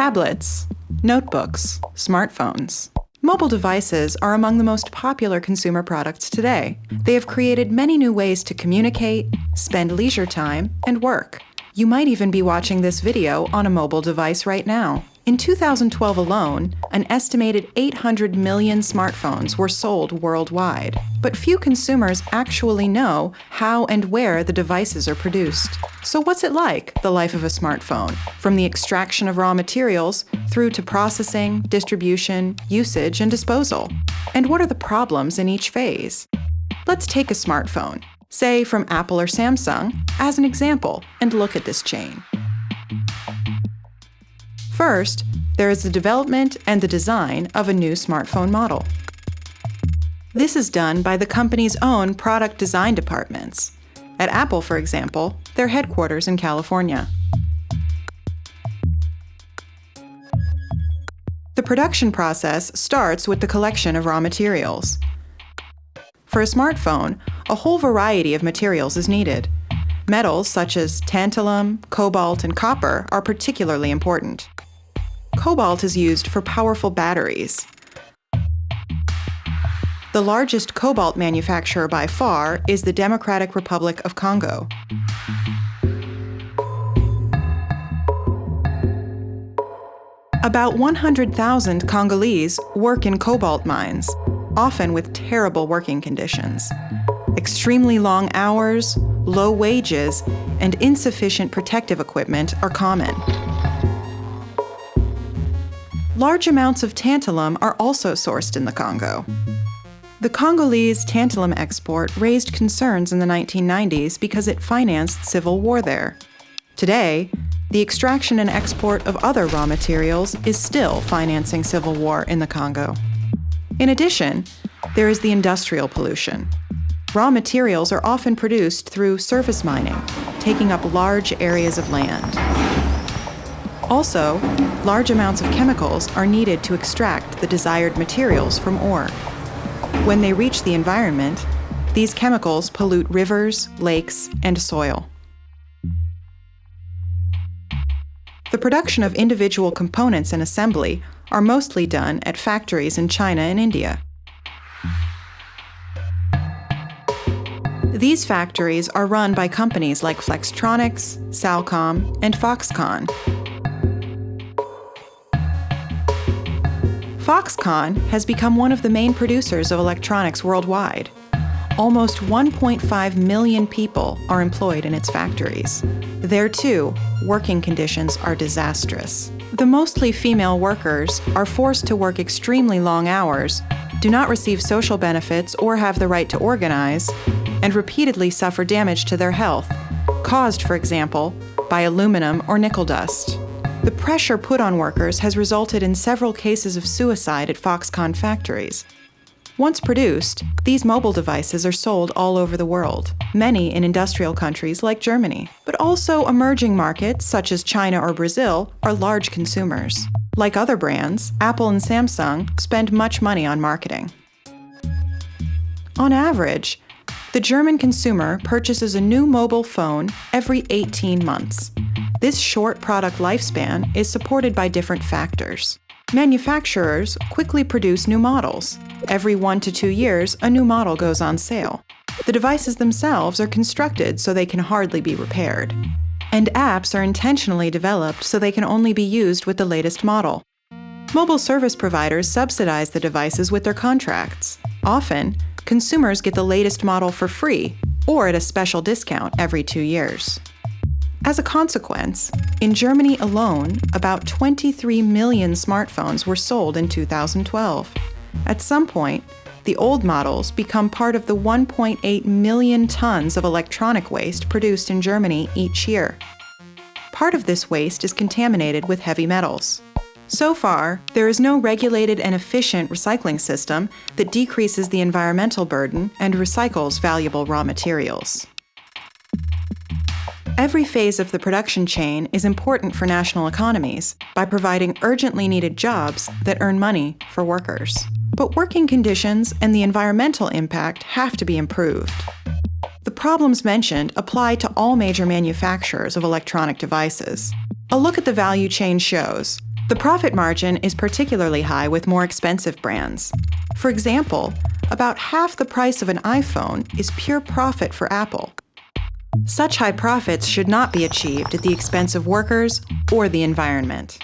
Tablets, notebooks, smartphones. Mobile devices are among the most popular consumer products today. They have created many new ways to communicate, spend leisure time, and work. You might even be watching this video on a mobile device right now. In 2012 alone, an estimated 800 million smartphones were sold worldwide. But few consumers actually know how and where the devices are produced. So what's it like, the life of a smartphone? From the extraction of raw materials through to processing, distribution, usage, and disposal. And what are the problems in each phase? Let's take a smartphone, say from Apple or Samsung, as an example, and look at this chain. First, there is the development and the design of a new smartphone model. This is done by the company's own product design departments. At Apple, for example, their headquarters in California. The production process starts with the collection of raw materials. For a smartphone, a whole variety of materials is needed. Metals such as tantalum, cobalt, and copper are particularly important. Cobalt is used for powerful batteries. The largest cobalt manufacturer by far is the Democratic Republic of Congo. About 100,000 Congolese work in cobalt mines, often with terrible working conditions. Extremely long hours, low wages, and insufficient protective equipment are common. Large amounts of tantalum are also sourced in the Congo. The Congolese tantalum export raised concerns in the 1990s because it financed civil war there. Today, the extraction and export of other raw materials is still financing civil war in the Congo. In addition, there is the industrial pollution. Raw materials are often produced through surface mining, taking up large areas of land. Also, large amounts of chemicals are needed to extract the desired materials from ore. When they reach the environment, these chemicals pollute rivers, lakes, and soil. The production of individual components and assembly are mostly done at factories in China and India. These factories are run by companies like Flextronics, Salcom, and Foxconn. Foxconn has become one of the main producers of electronics worldwide. Almost 1.5 million people are employed in its factories. There, too, working conditions are disastrous. The mostly female workers are forced to work extremely long hours, do not receive social benefits or have the right to organize, and repeatedly suffer damage to their health, caused, for example, by aluminum or nickel dust. The pressure put on workers has resulted in several cases of suicide at Foxconn factories. Once produced, these mobile devices are sold all over the world, many in industrial countries like Germany. But also emerging markets such as China or Brazil are large consumers. Like other brands, Apple and Samsung spend much money on marketing. On average, the German consumer purchases a new mobile phone every 18 months. This short product lifespan is supported by different factors. Manufacturers quickly produce new models. Every 1 to 2 years, a new model goes on sale. The devices themselves are constructed so they can hardly be repaired. And apps are intentionally developed so they can only be used with the latest model. Mobile service providers subsidize the devices with their contracts. Often, consumers get the latest model for free or at a special discount every 2 years. As a consequence, in Germany alone, about 23 million smartphones were sold in 2012. At some point, the old models become part of the 1.8 million tons of electronic waste produced in Germany each year. Part of this waste is contaminated with heavy metals. So far, there is no regulated and efficient recycling system that decreases the environmental burden and recycles valuable raw materials. Every phase of the production chain is important for national economies by providing urgently needed jobs that earn money for workers. But working conditions and the environmental impact have to be improved. The problems mentioned apply to all major manufacturers of electronic devices. A look at the value chain shows The profit margin is particularly high with more expensive brands. For example, about half the price of an iPhone is pure profit for Apple. Such high profits should not be achieved at the expense of workers or the environment.